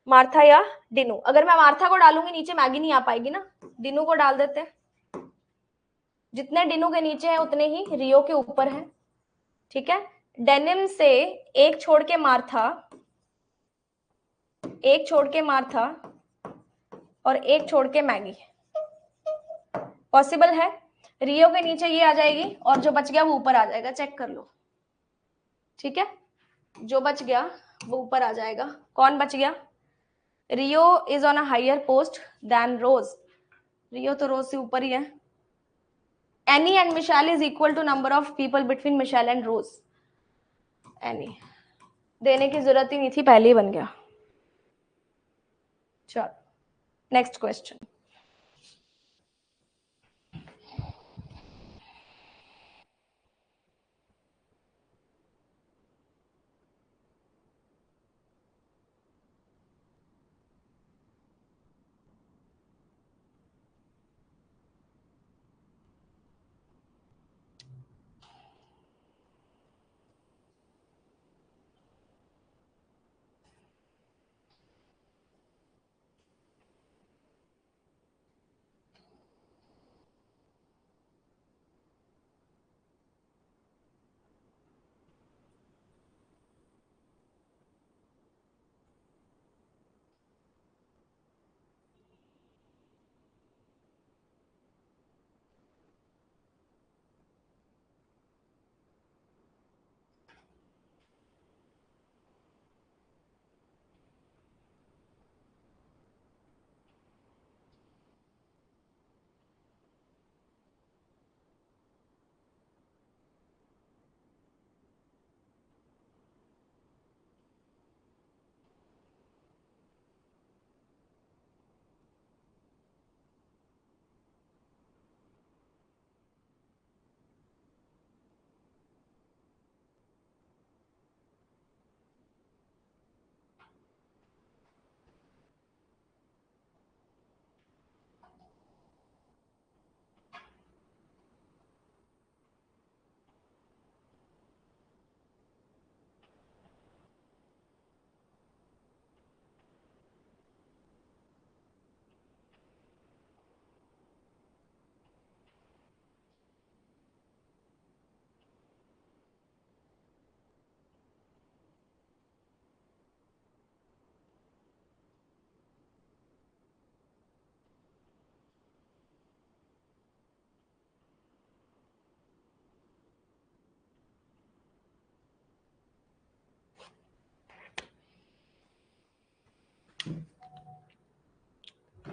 मार्था या डिनो। अगर मैं मार्था को डालूंगी नीचे मैगी नहीं आ पाएगी ना, डिनो को डाल देते हैं। जितने डिनो के नीचे हैं उतने ही रियो के ऊपर हैं, ठीक है। डेनिम से 1 छोड़ के मार्था, 1 छोड़ के मार्था और 1 छोड़ के मैगी, पॉसिबल है। रियो के नीचे ये आ जाएगी और जो बच गया वो ऊपर आ जाएगा, चेक कर लो, ठीक है। जो बच गया वो ऊपर आ जाएगा। कौन बच गया, Rio is on a higher post than Rose, Rio तो रोज से ऊपर ही है। Annie and Michelle is equal to number of people between Michelle and Rose. Annie देने की जरूरत ही नहीं थी, पहले ही बन गया। चलो next question.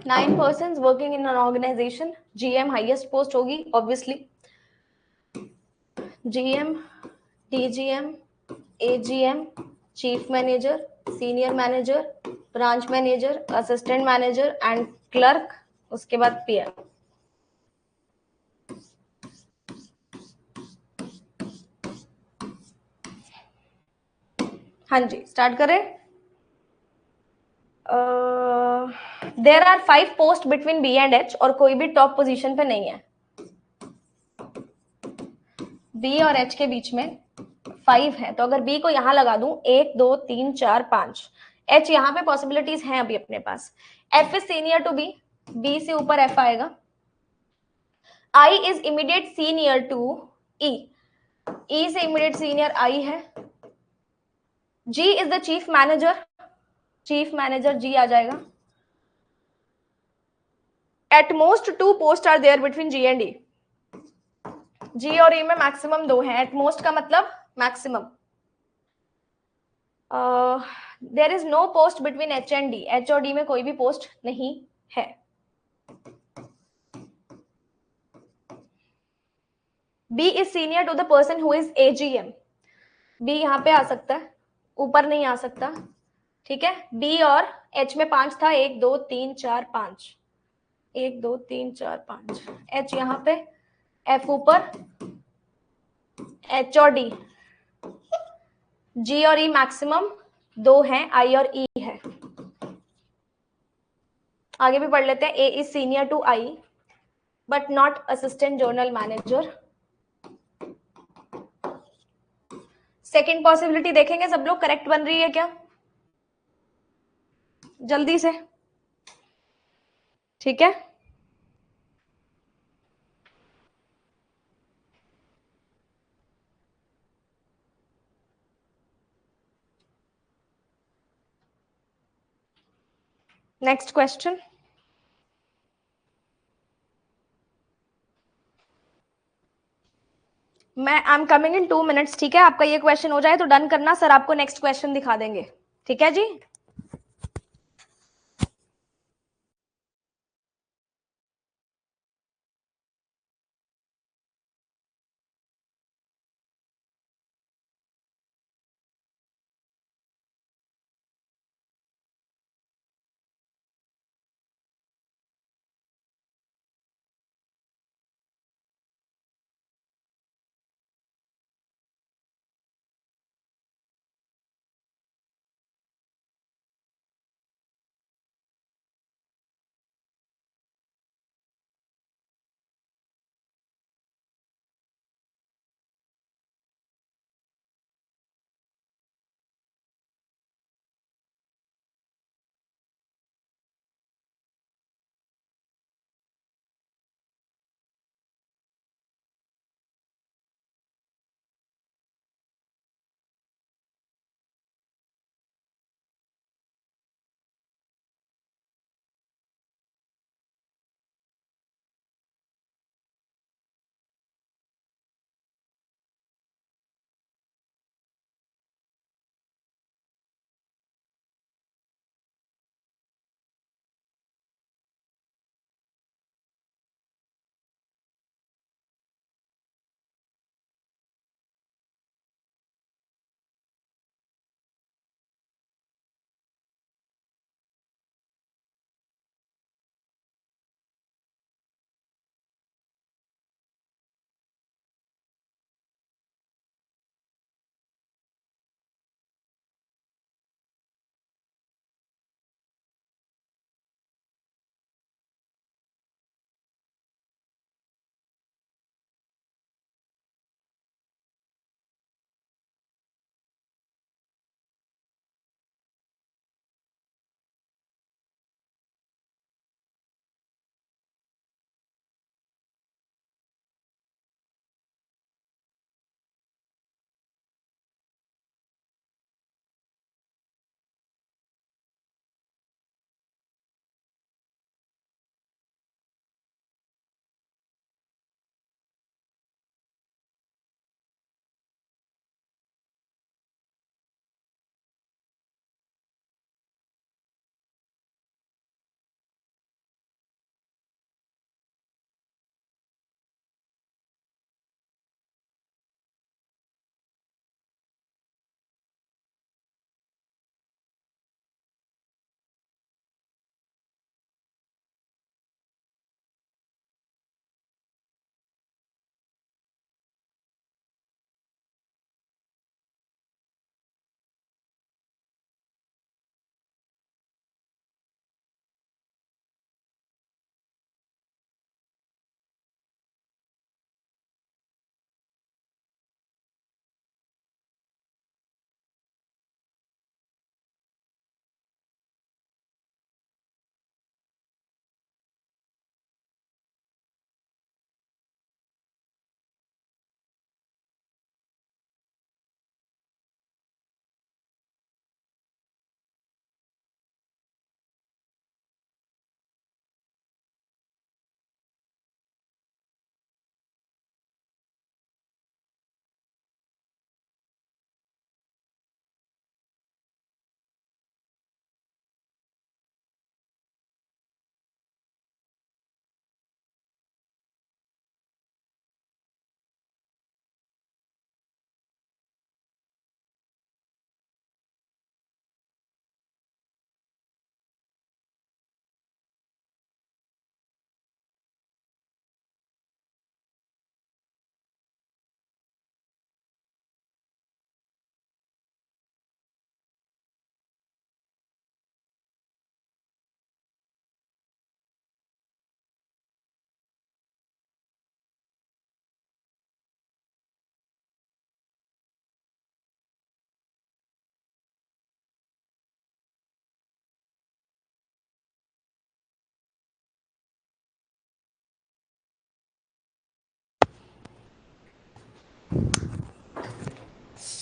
9 persons working in an organization. GM highest post होगी obviously. GM, DGM, AGM, chief manager, senior manager, branch manager, assistant manager and clerk. उसके बाद PM. हाँ जी, स्टार्ट करें. There are 5 post between B and H और कोई भी top position पे नहीं है. B और H के बीच में 5 है, तो अगर B को यहां लगा दूं 1 2 3 4 5, H यहां पे पॉसिबिलिटीज हैं अभी अपने पास. F is senior to B, B से ऊपर F आएगा. I is immediate senior to E, E से इमीडिएट सीनियर I है. G is the chief manager, chief manager G आ जाएगा. At most 2 posts are there between G and E. G और E में maximum 2 है. At most का मतलब maximum. There is no post between H and D. H और D में कोई भी पोस्ट नहीं है. B is senior to the person who is AGM. B यहाँ पे आ सकता है, ऊपर नहीं आ सकता. ठीक है. B और H में 5 था, 1 2 3 4 5, 1 2 3 4 5. H यहाँ पे, F ऊपर, H और D. G और E मैक्सिमम 2 हैं, I और E है. आगे भी पढ़ लेते हैं. A is senior to I but not assistant general manager. Second possibility देखेंगे सब लोग, करेक्ट बन रही है क्या जल्दी से. ठीक है. Next question. मैं I am coming in 2 minutes. ठीक है. आपका ये क्वेश्चन हो जाए तो डन करना, सर आपको नेक्स्ट क्वेश्चन दिखा देंगे. ठीक है जी.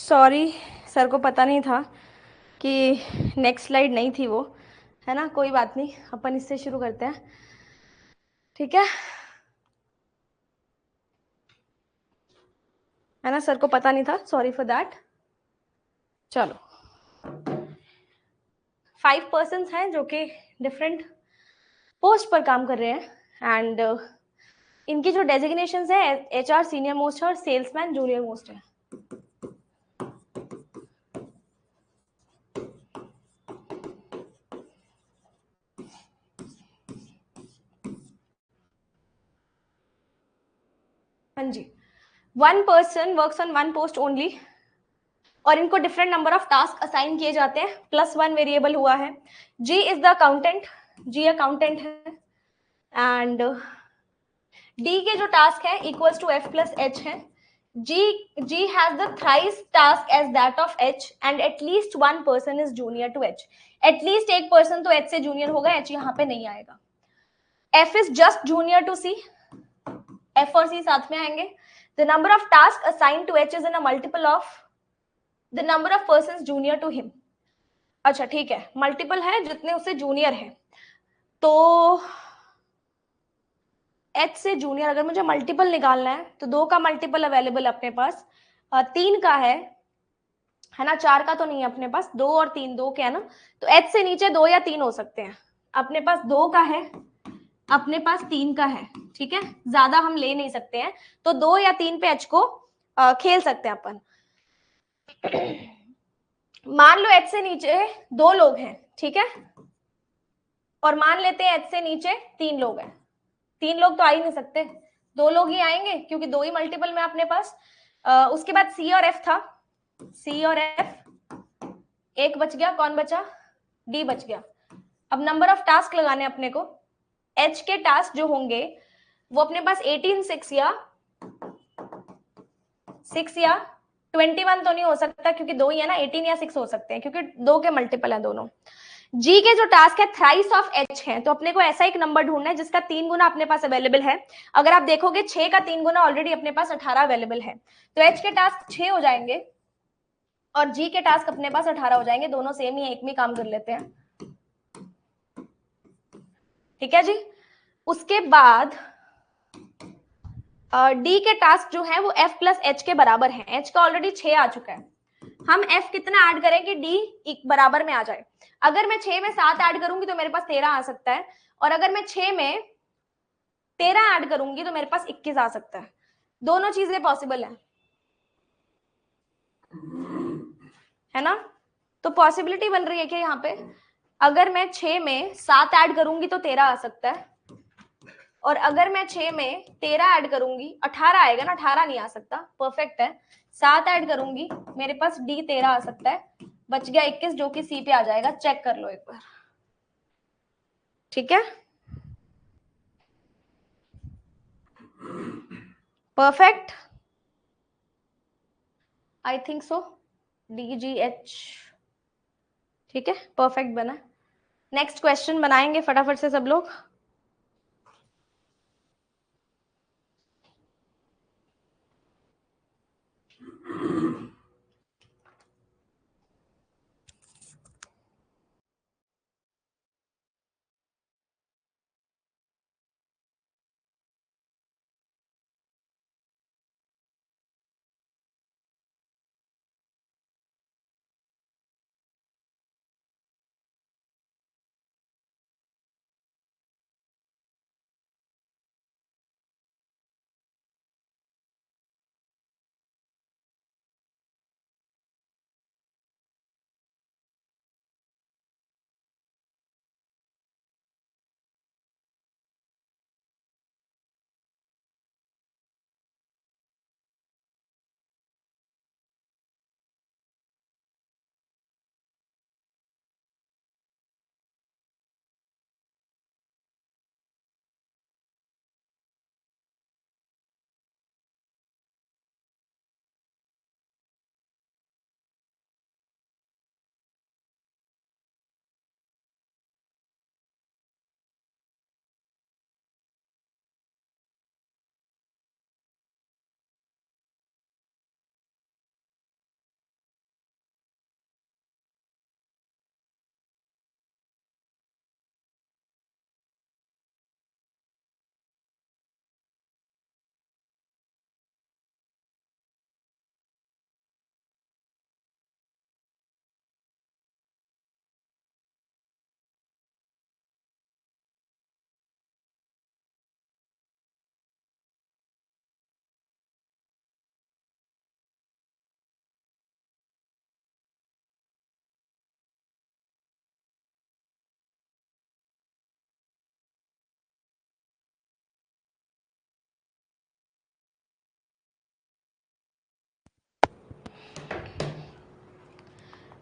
सॉरी, सर को पता नहीं था कि नेक्स्ट स्लाइड नहीं थी वो, है ना, कोई बात नहीं, अपन इससे शुरू करते हैं, ठीक है ना, सर को पता नहीं था, सॉरी फॉर दैट। चलो, 5 पर्सन्स हैं जो कि डिफरेंट पोस्ट पर काम कर रहे हैं, एंड इनकी जो डेजिग्नेशन है HR सीनियर मोस्ट है और सेल्समैन जूनियर मोस्ट है। हाँ जी, 1 person works on 1 post only, और इनको different number of task assign किए जाते हैं, +1 वेरिएबल हुआ है। G is the accountant, G accountant है, एंड डी के जो टास्क है इक्वल्स टू F+H है। G has the thrice task as that of H and at least 1 person is junior to H. At least एक person तो H से junior होगा, H यहाँ पे नहीं आएगा। F is just junior to C, F और C साथ में आएंगे। The number of tasks assigned to H is in a multiple of the number of persons junior to him. अच्छा ठीक है, मल्टीपल है जितने उससे जूनियर है, तो H से जूनियर अगर मुझे मल्टीपल निकालना है तो 2 का मल्टीपल अवेलेबल अपने पास, 3 का है ना, 4 का तो नहीं है अपने पास, 2 और 3, 2 के है ना, तो H से नीचे 2 या 3 हो सकते हैं। अपने पास 2 का है, अपने पास 3 का है, ठीक है, ज्यादा हम ले नहीं सकते हैं, तो 2 या 3 पे H को खेल सकते हैं अपन। मान लो H से नीचे 2 लोग हैं, ठीक है, और मान लेते हैं H से नीचे 3 लोग हैं। 3 लोग तो आ ही नहीं सकते, 2 लोग ही आएंगे क्योंकि 2 ही मल्टीपल में अपने पास। उसके बाद C और F था, C और F, एक बच गया, कौन बचा, D बच गया। अब नंबर ऑफ टास्क लगाने अपने को, H के टास्क जो होंगे वो अपने पास 18, 6 या 21 तो नहीं हो सकता क्योंकि 2 ही है ना, 18 या 6 हो सकते हैं क्योंकि 2 के मल्टीपल है दोनों। जी के जो टास्क है थ्राइस ऑफ H है, तो अपने को ऐसा एक नंबर ढूंढना है जिसका 3 गुना अपने पास अवेलेबल है। अगर आप देखोगे 6 का 3 गुना ऑलरेडी अपने पास 18 अवेलेबल है, तो H के टास्क 6 हो जाएंगे और जी के टास्क अपने पास 18 हो जाएंगे, दोनों सेम ही है, एक में काम कर लेते हैं, ठीक है जी। उसके बाद डी के टास्क जो है वो F+H के बराबर है, H का ऑलरेडी 6 आ चुका है, हम F कितना ऐड करें कि D बराबर में आ जाए। अगर मैं 6 में 7 ऐड करूंगी तो मेरे पास 13 आ सकता है, और अगर मैं 6 में 13 ऐड करूंगी तो मेरे पास 21 आ सकता है, दोनों चीजें पॉसिबल है ना। तो पॉसिबिलिटी बन रही है कि यहाँ पे अगर मैं 6 में 7 ऐड करूंगी तो 13 आ सकता है, और अगर मैं 6 में 13 ऐड करूंगी 18 आएगा ना, 18 नहीं आ सकता, परफेक्ट है। 7 ऐड करूंगी मेरे पास D 13 आ सकता है, बच गया 21 जो कि C पे आ जाएगा, चेक कर लो एक बार, ठीक है, perfect, I think so, DGH, ठीक है, परफेक्ट बना। नेक्स्ट क्वेश्चन बनाएंगे फटाफट से सब लोग।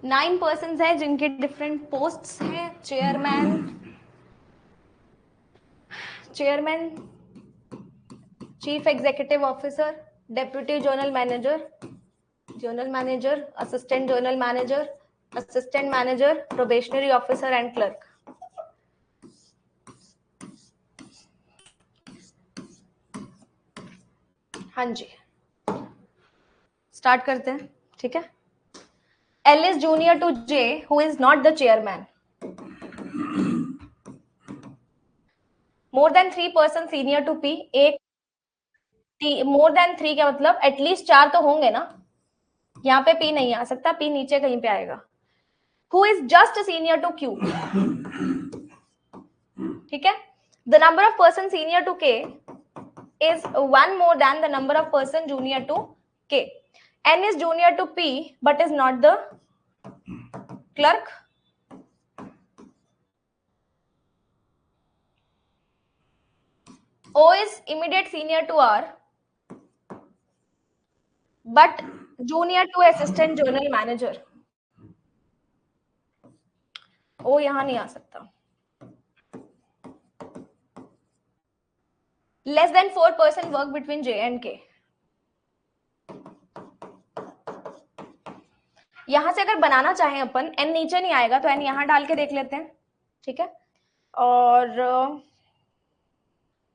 9 पर्सन है जिनके डिफरेंट पोस्ट्स हैं। Chairman, chief executive officer, deputy general manager, assistant general manager, assistant manager, probationary officer and clerk. हाँ जी, स्टार्ट करते हैं। ठीक है। L is junior to J, who is not the chairman. More than 3 person senior to P. एक more than 3 क्या मतलब? At least 4 तो होंगे ना। यहाँ पे P नहीं आ सकता, P नीचे कहीं पे आएगा। Who is just senior to Q? ठीक है। The number of person senior to K is 1 more than the number of person junior to K. N is junior to P but is not the clerk. O is immediate senior to R but junior to assistant general manager. O यहां नहीं आ सकता। Less than 4 person work between J and K. यहां से अगर बनाना चाहें अपन, N नीचे नहीं आएगा तो N यहां डाल के देख लेते हैं। ठीक है। और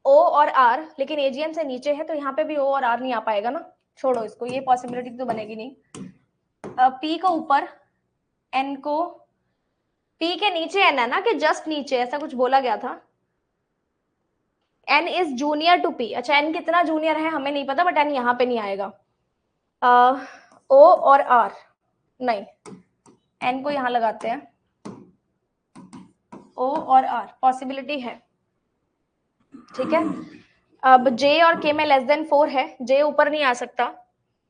O और R, लेकिन AGM से नीचे है तो यहाँ पे भी O और R नहीं आ पाएगा ना। छोड़ो इसको, ये पॉसिबिलिटी तो बनेगी नहीं। P को ऊपर, N को, P के नीचे N है ना, कि जस्ट नीचे, ऐसा कुछ बोला गया था। N is junior to P। अच्छा, N कितना जूनियर है हमें नहीं पता, बट N यहाँ पे नहीं आएगा। O और R नहीं, N को यहाँ लगाते हैं। O और R पॉसिबिलिटी है। ठीक है। अब J और K में लेस देन 4 है। J ऊपर नहीं आ सकता,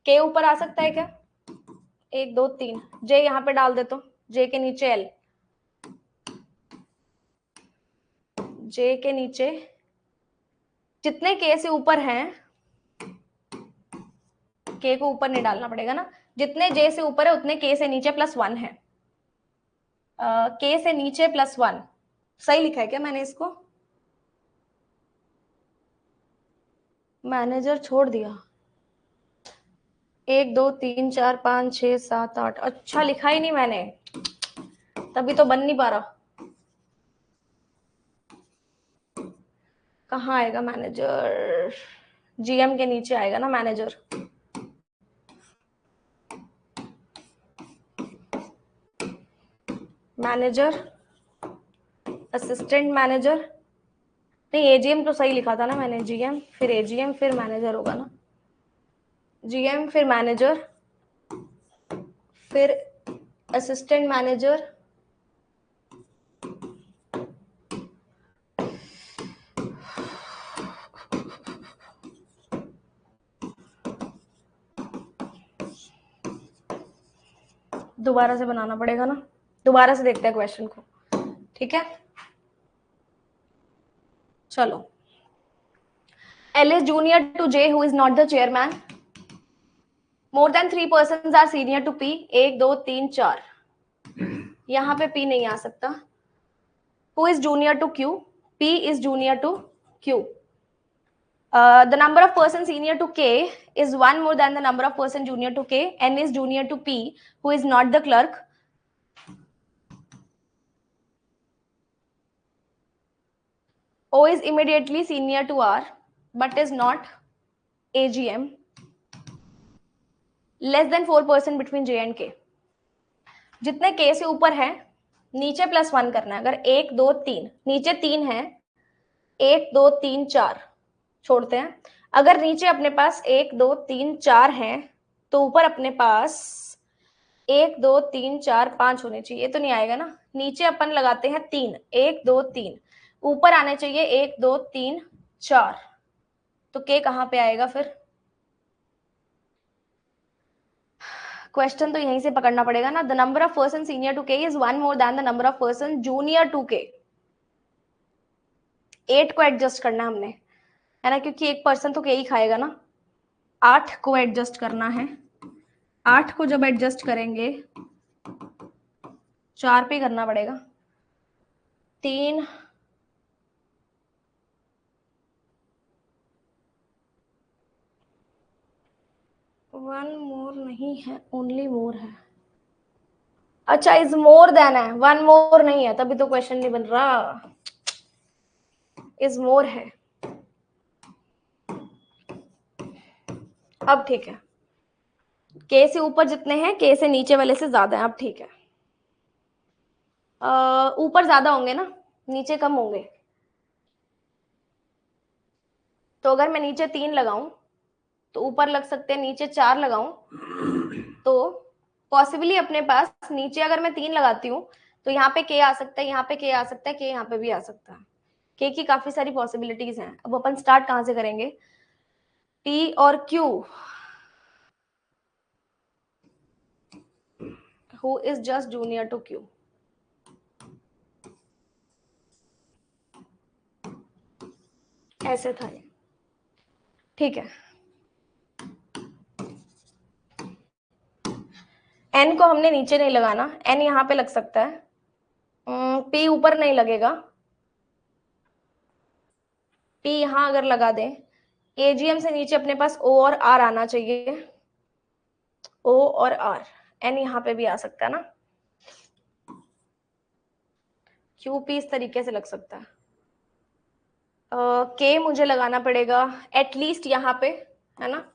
K ऊपर आ सकता है क्या? 1 2 3, J यहाँ पे डाल दे तो J के नीचे L, J के नीचे जितने K से ऊपर हैं, K को ऊपर नहीं डालना पड़ेगा ना, जितने J से ऊपर है उतने K से नीचे +1 है। K से नीचे +1 सही लिखा है क्या मैंने इसको? मैनेजर छोड़ दिया। 1 2 3 4 5 6 7 8, अच्छा लिखा ही नहीं मैंने, तभी तो बन नहीं पा रहा। कहाँ आएगा मैनेजर? GM के नीचे आएगा ना मैनेजर। मैनेजर, असिस्टेंट मैनेजर, नहीं AGM तो सही लिखा था ना मैंने, GM फिर AGM फिर मैनेजर होगा ना। GM फिर मैनेजर फिर असिस्टेंट मैनेजर दोबारा से बनाना पड़ेगा ना, दोबारा से देखते हैं क्वेश्चन को। ठीक है, चलो। L is junior to J who is not the chairman. More than 3 persons are senior to P. 1 2 3 4, यहाँ पे P नहीं आ सकता। Who is junior to Q? P is junior to Q. The number of persons senior to K is 1 more than the number of persons junior to K. N is junior to P, who is not the clerk. O is immediately senior to R, but is not AGM. Less than 4 person between J and K. जितने K से ऊपर है नीचे +1 करना है। अगर 1 2 3, नीचे 3 है, 1 2 3 4 छोड़ते हैं। अगर नीचे अपने पास 1 2 3 4 है तो ऊपर अपने पास 1 2 3 4 5 होने चाहिए। तो नहीं आएगा ना, नीचे अपन लगाते हैं 3, 1 2 3, ऊपर आने चाहिए 1 2 3 4, तो K कहाँ पे आएगा फिर? क्वेश्चन तो यहीं से पकड़ना पड़ेगा ना। The number of person senior to K is 1 more than the number of person junior to K। 8 को एडजस्ट करना हमने, है ना, क्योंकि एक पर्सन तो K ही खाएगा ना। 8 को एडजस्ट करना है। 8 को जब एडजस्ट करेंगे 4 पे करना पड़ेगा। 3 1 मोर नहीं है, ओनली मोर है। अच्छा, इज मोर देन है, 1 मोर नहीं है, तभी तो क्वेश्चन नहीं बन रहा। इज मोर है। अब ठीक है, के से ऊपर जितने हैं के से नीचे वाले से ज्यादा है। अब ठीक है, ऊपर ज्यादा होंगे ना, नीचे कम होंगे। तो अगर मैं नीचे 3 लगाऊं तो ऊपर लग सकते हैं, नीचे 4 लगाऊं तो पॉसिबली अपने पास नीचे अगर मैं 3 लगाती हूँ तो यहाँ पे के आ सकता है, यहाँ पे के आ सकता है, के यहाँ पे भी आ सकता है। के की काफी सारी पॉसिबिलिटीज हैं। अब अपन स्टार्ट कहाँ से करेंगे? टी और Q, who is just junior to Q. ऐसे था ये, ठीक है। एन को हमने नीचे नहीं लगाना, एन यहाँ पे लग सकता है, पी ऊपर नहीं लगेगा, पी यहां अगर लगा दें, एजीएम से नीचे अपने पास ओ और आर आना चाहिए, ओ और आर, एन यहाँ पे भी आ सकता है ना, क्यू पी इस तरीके से लग सकता है। के मुझे लगाना पड़ेगा एटलीस्ट यहाँ पे, है ना।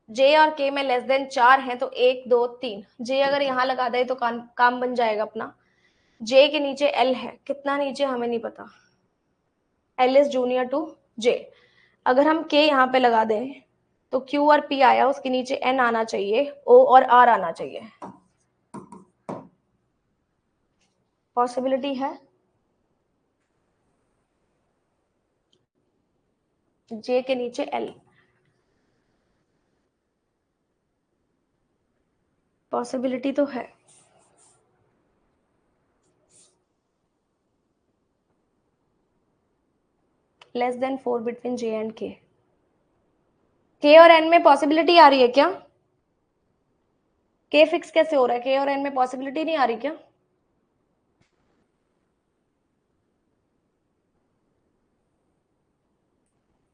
जे और के में लेस देन 4 है तो 1 2 3, जे अगर यहाँ लगा दे तो काम बन जाएगा अपना। जे के नीचे एल है, कितना नीचे हमें नहीं पता, एल इज जूनियर टू जे। अगर हम के यहाँ पे लगा दें तो क्यू और पी आया, उसके नीचे एन आना चाहिए, ओ और आर आना चाहिए। पॉसिबिलिटी है, जे के नीचे एल, पॉसिबिलिटी तो है। Less than 4 between J and के और एन में पॉसिबिलिटी आ रही है क्या? के फिक्स कैसे हो रहा है? के और एन में पॉसिबिलिटी नहीं आ रही क्या?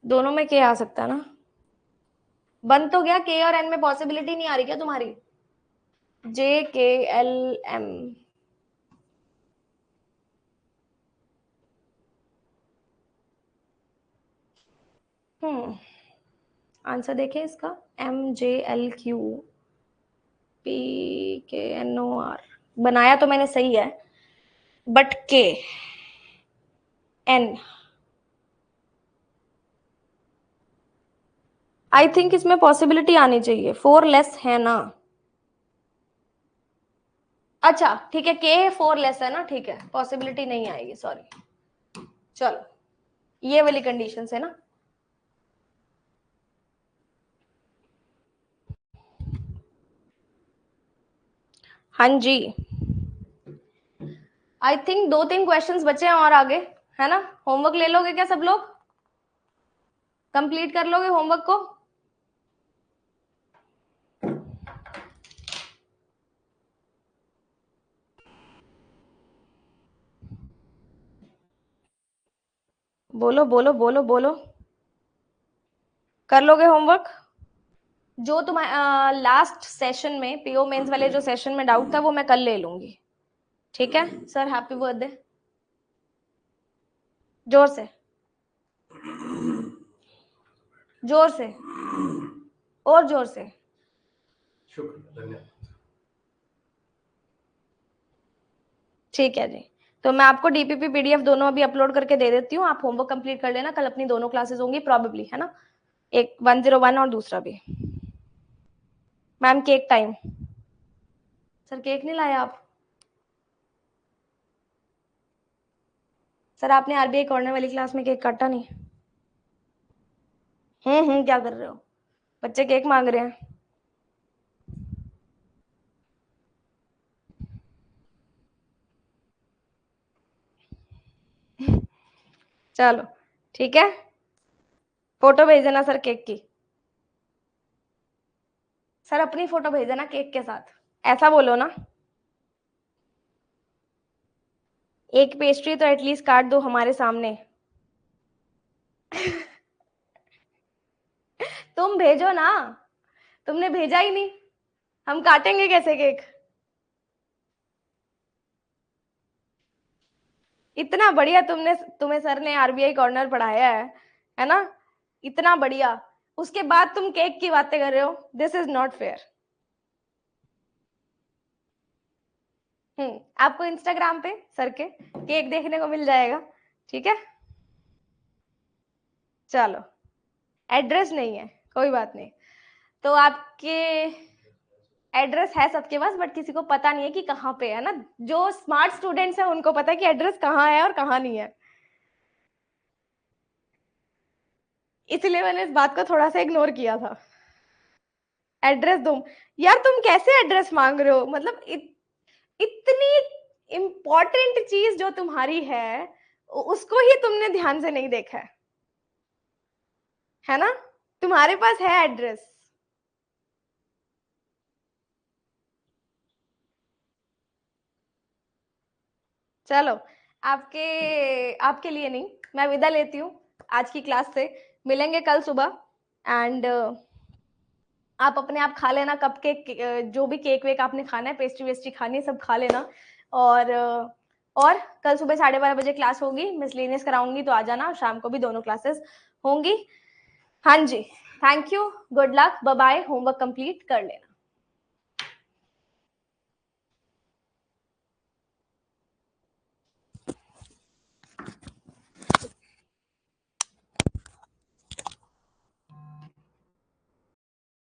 दोनों में के आ सकता है ना। बन तो गया, के और एन में पॉसिबिलिटी नहीं आ रही क्या तुम्हारी? जे के एल एम, आंसर देखें इसका, M J L Q P K N O R, बनाया तो मैंने सही है, but K N, I think इसमें पॉसिबिलिटी आनी चाहिए, 4 लेस है ना। अच्छा ठीक है, के 4 लेस है ना, ठीक है, पॉसिबिलिटी नहीं आएगी, सॉरी। चलो, ये वाली कंडीशन है ना। हाँ जी, आई थिंक 2-3 क्वेश्चंस बचे हैं और आगे, है ना। होमवर्क ले लोगे क्या सब लोग? कंप्लीट कर लोगे होमवर्क को? बोलो बोलो बोलो बोलो, कर लोगे होमवर्क? जो तुम्हारा लास्ट सेशन में, पीओ मेंस वाले जो सेशन में डाउट था वो मैं कल ले लूंगी, ठीक है। सर हैप्पी बर्थडे, जोर से, जोर से, और जोर से। शुक्रिया, धन्यवाद। ठीक है जी, तो मैं आपको डीपीपी पीडीएफ दोनों अभी अपलोड करके दे देती हूँ, आप होमवर्क कंप्लीट कर लेना, कल अपनी दोनों क्लासेस होंगी प्रॉबेबली, है ना। एक 101 और दूसरा भी। Ma'am cake time, sir cake नहीं लाया आप? सर आपने आरबीआई कॉर्नर वाली क्लास में केक काटा नहीं? क्या कर रहे हो? बच्चे केक मांग रहे हैं। चलो ठीक है, फोटो भेज देना सर केक की। सर अपनी फोटो भेज देना केक के साथ, ऐसा बोलो ना। एक पेस्ट्री तो एटलीस्ट काट दो हमारे सामने। तुम भेजो ना, तुमने भेजा ही नहीं, हम काटेंगे कैसे केक? इतना बढ़िया तुमने, तुम्हें सर ने आरबीआई कॉर्नर पढ़ाया है ना, इतना बढ़िया, उसके बाद तुम केक की बातें कर रहे हो, दिस इज नॉट फेयर। आपको इंस्टाग्राम पे सर के केक देखने को मिल जाएगा, ठीक है? चलो, एड्रेस नहीं है, कोई बात नहीं। तो आपके एड्रेस है सबके पास, बट किसी को पता नहीं है कि कहाँ पे है ना। जो स्मार्ट स्टूडेंट्स हैं उनको पता है कि एड्रेस कहाँ है और कहाँ नहीं है, इसलिए मैंने इस बात को थोड़ा सा इग्नोर किया था। एड्रेस दो यार, तुम कैसे एड्रेस मांग रहे हो? मतलब इतनी इंपॉर्टेंट चीज जो तुम्हारी है, उसको ही तुमने ध्यान से नहीं देखा है ना? तुम्हारे पास है एड्रेस। चलो, आपके आपके लिए नहीं, मैं विदा लेती हूँ आज की क्लास से। मिलेंगे कल सुबह। एंड आप अपने आप खा लेना कप केक, जो भी केक वेक आपने खाना है, पेस्ट्री वेस्ट्री खानी है, सब खा लेना। और और कल सुबह 12:30 बजे क्लास होगी, मिसलेनियस कराऊंगी, तो आ जाना। शाम को भी दोनों क्लासेस होंगी। हाँ जी, thank you, good luck, bye bye, homework complete कर लेना।